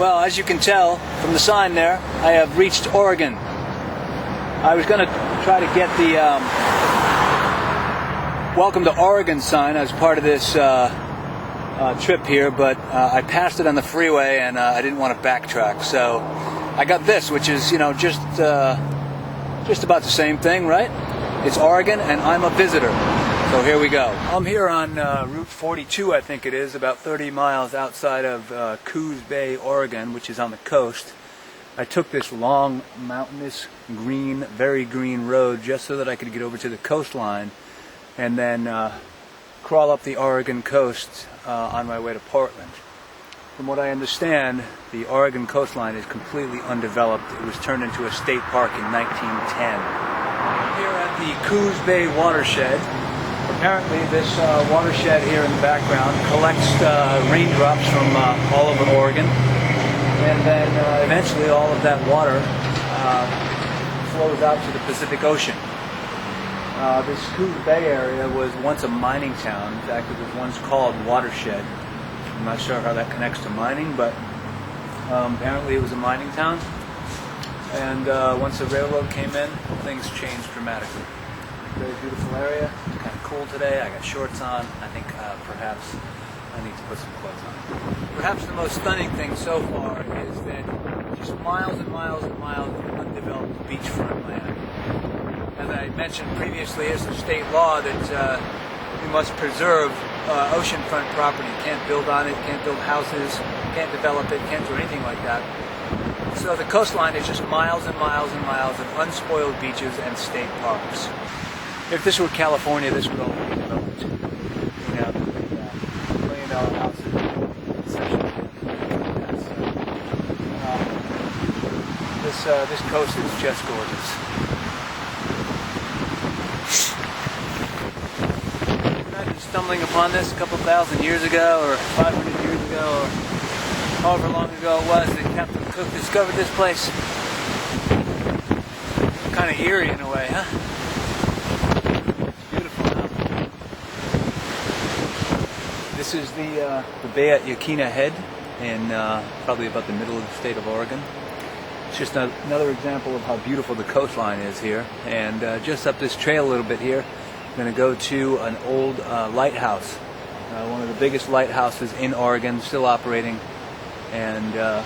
Well, as you can tell from the sign there, I have reached Oregon. I was going to try to get the Welcome to Oregon sign as part of this trip here, but I passed it on the freeway and I didn't want to backtrack. So I got this, which is, just about the same thing, right? It's Oregon and I'm a visitor. So here we go. I'm here on Route 42, I think it is, about 30 miles outside of Coos Bay, Oregon, which is on the coast. I took this long, mountainous, green, very green road just so that I could get over to the coastline and then crawl up the Oregon coast on my way to Portland. From what I understand, the Oregon coastline is completely undeveloped. It was turned into a state park in 1910. Here at the Coos Bay watershed. Apparently this watershed here in the background collects raindrops from all over Oregon, and then eventually all of that water flows out to the Pacific Ocean. This Coos Bay area was once a mining town. In fact, it was once called Watershed. I'm not sure how that connects to mining, but apparently it was a mining town. And once the railroad came in, things changed dramatically. Very beautiful area. It's kind of cool today. I got shorts on. I think perhaps I need to put some clothes on. Perhaps the most stunning thing so far is that just miles and miles and miles of undeveloped beachfront land. As I mentioned previously, it's a state law that we must preserve oceanfront property. Can't build on it, can't build houses, can't develop it, can't do anything like that. So the coastline is just miles and miles and miles of unspoiled beaches and state parks. If this were California, this would all be developed. We have $1 million houses, this coast is just gorgeous. Imagine stumbling upon this a couple thousand years ago, or 500 years ago, or however long ago it was that Captain Cook discovered this place. Kind of eerie in a way, huh? This is the bay at Yaquina Head in probably about the middle of the state of Oregon. It's just another example of how beautiful the coastline is here. And just up this trail a little bit here, I'm going to go to an old lighthouse. One of the biggest lighthouses in Oregon, still operating. And I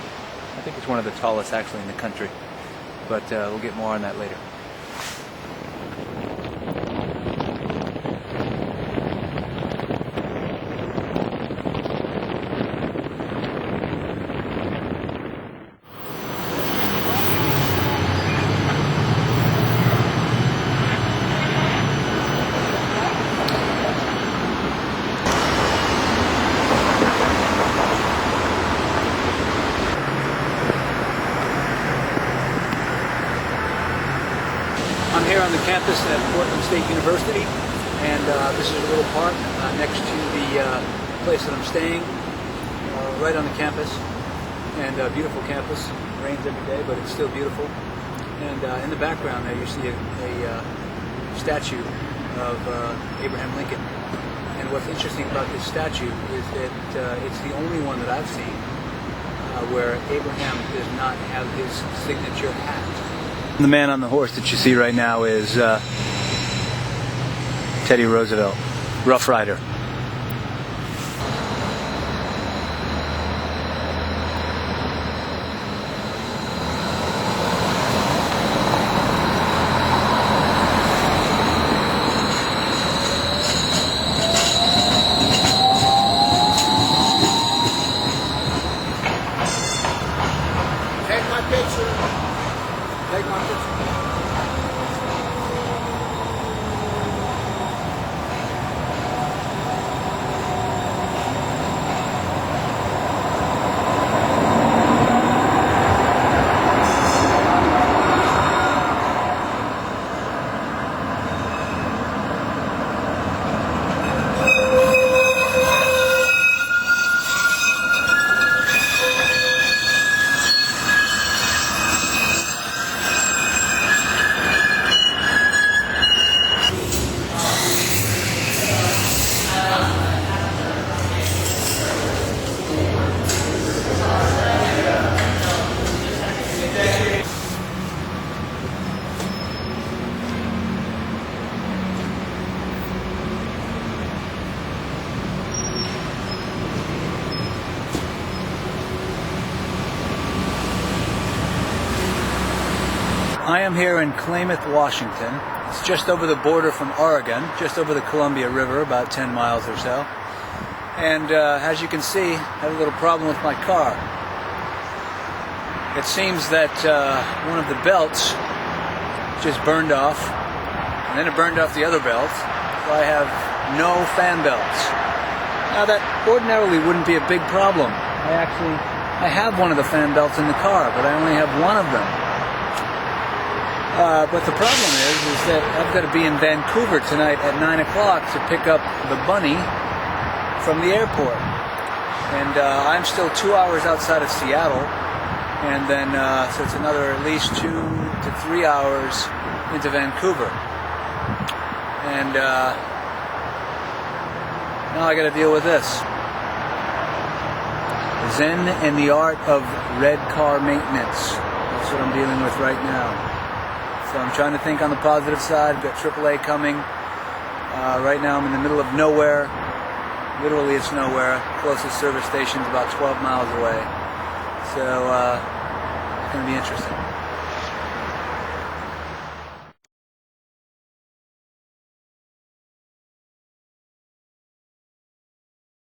think it's one of the tallest actually in the country. But we'll get more on that later. I'm here on the campus at Portland State University, and this is a little park next to the place that I'm staying, right on the campus, and a beautiful campus. It rains every day, but it's still beautiful. And in the background there you see a statue of Abraham Lincoln. And what's interesting about this statue is that it's the only one that I've seen where Abraham does not have his signature hat. The man on the horse that you see right now is Teddy Roosevelt, Rough Rider. Take my picture. Take my picture. I am here in Klamath, Washington. It's just over the border from Oregon, just over the Columbia River, about 10 miles or so. And as you can see, I have a little problem with my car. It seems that one of the belts just burned off, and then it burned off the other belt, so I have no fan belts. Now that ordinarily wouldn't be a big problem. I have one of the fan belts in the car, but I only have one of them. But the problem is that I've got to be in Vancouver tonight at 9 o'clock to pick up the bunny from the airport. And I'm still 2 hours outside of Seattle, and then so it's another at least 2 to 3 hours into Vancouver. And now I got to deal with this. Zen and the art of red car maintenance. That's what I'm dealing with right now. So I'm trying to think on the positive side. I've got AAA coming. Right now I'm in the middle of nowhere. Literally it's nowhere. Closest service station's about 12 miles away. So it's going to be interesting.